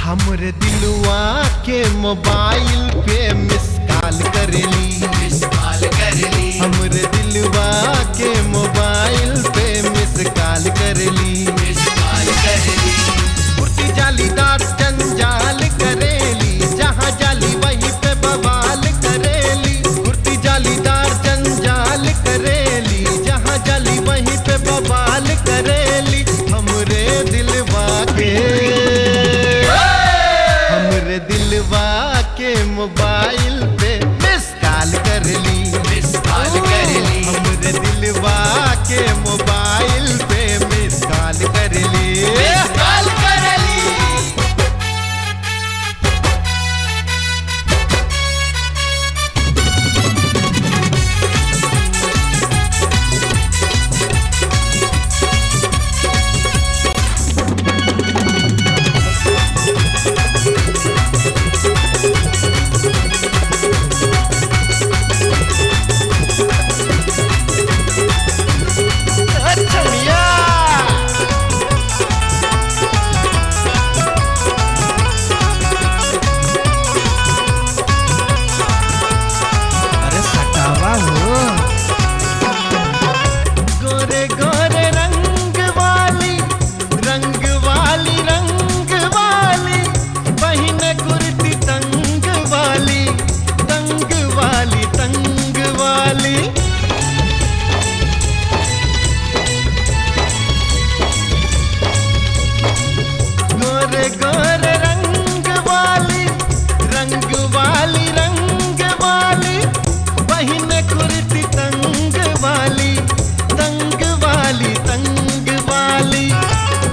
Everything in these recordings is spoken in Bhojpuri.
हमरे दिलवा के मोबाइल पे मिस कॉल करेली, हमरे दिलवा के मोबाइल पे मिस कॉल करेली। उड़ती जालीदार जंजाल करेली, जहाँ जाली वहीं पे बवाल करेली। उड़ती जालीदार जंजाल करेली, जहाँ जाली वहीं पे बवाल करेली। हमरे दिलवा के मोबाइल पे मिस कॉल करेली, हमरे दिलवा के मोबाइल पे मिस कॉल करेली।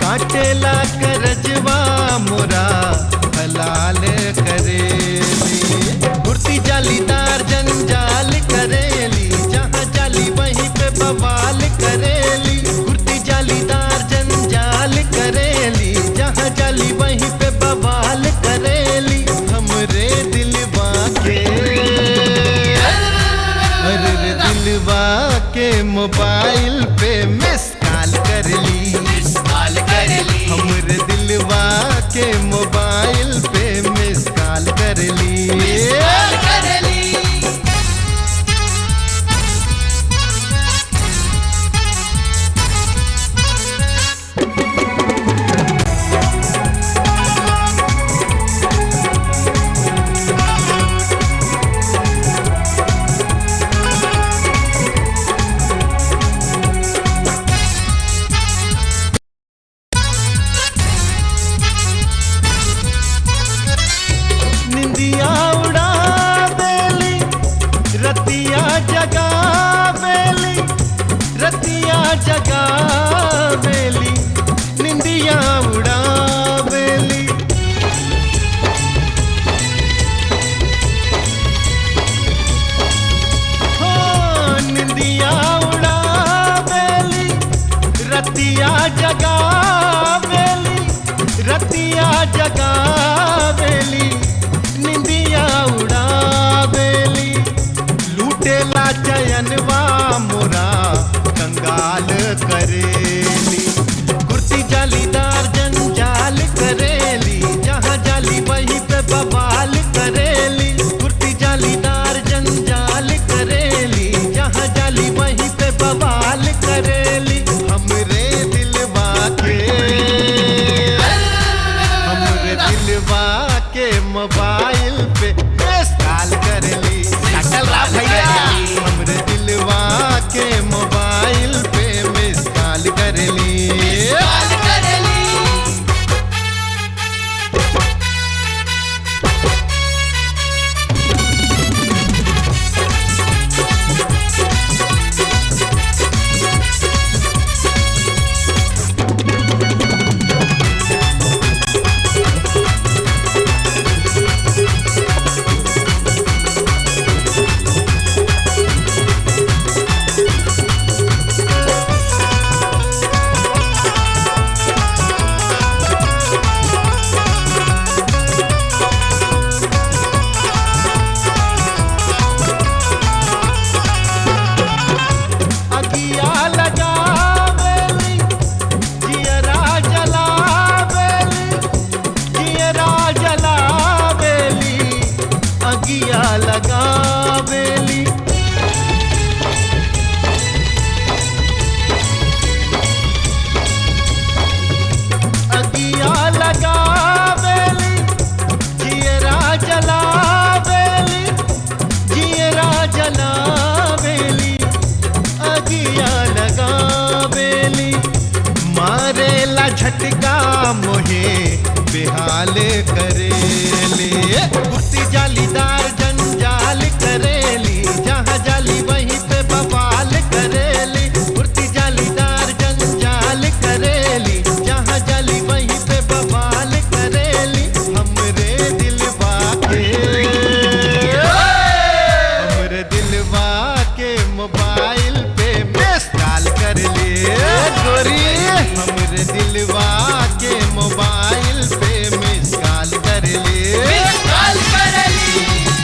काटेला करजवा मोरा हलाल करेली। उड़ती जालीदार जंजाल करेली, जहाँ जाली वहीं पे बवाल करेली। उड़ती जालीदार जंजाल करेली, जहाँ जाली वहीं पे बवाल करेली। हमरे दिलवा के मोबाइल पे मिस कॉल करेली, हमरे दिलवा के मोबाइल पे मिस कॉल करेली। रतिया जगावेली, निंदिया उड़ावेली। हो निंदिया उड़ावेली, रतिया जगावेली, रतिया जगावेली, निंदिया उड़ावेली। लूटेला चयनवा मोरा कंगाल करेली। कुर्ती जालीदार जंजाल करेली, जहाँ जाली वहीं पे बवाल करेली। कुर्ती जालीदार जंजाल करेली, जहाँ जाली वहीं पे बवाल करेली। हमरे दिलवा के मोबाइल पे मिस कॉल करेली। हमरे दिलवा के मोबाइल पे मिस कॉल करेली। करेली। कुर्ती जालीदार जंजाल करेली, जहाँ जाली वहीं पे बवाल करेली। कुर्ती जालीदार जंजाल करेली, जहाँ जाली वहीं पे बवाल करेली। हमरे दिलवा के मोबाइल पे मिस कॉल कर ले गोरी। हमरे दिलवा के मोबाइल पे मिस कॉल कर ले।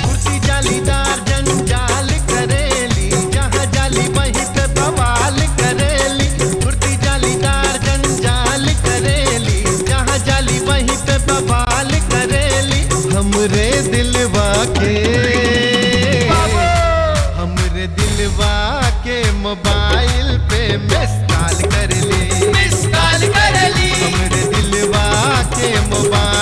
कुर्ती जालीदार जंजाल करेली, जहाँ जाली वहीं पे बवाल करेली। कुर्ती जालीदार जंजाल करेली, जहाँ जाली वहीं पे बवाल करेली। हमरे दिलवा के मोबाइल पे मिस कॉल कर ले। मिस कॉल कर ली। हमरे दिलवा के मोबाइल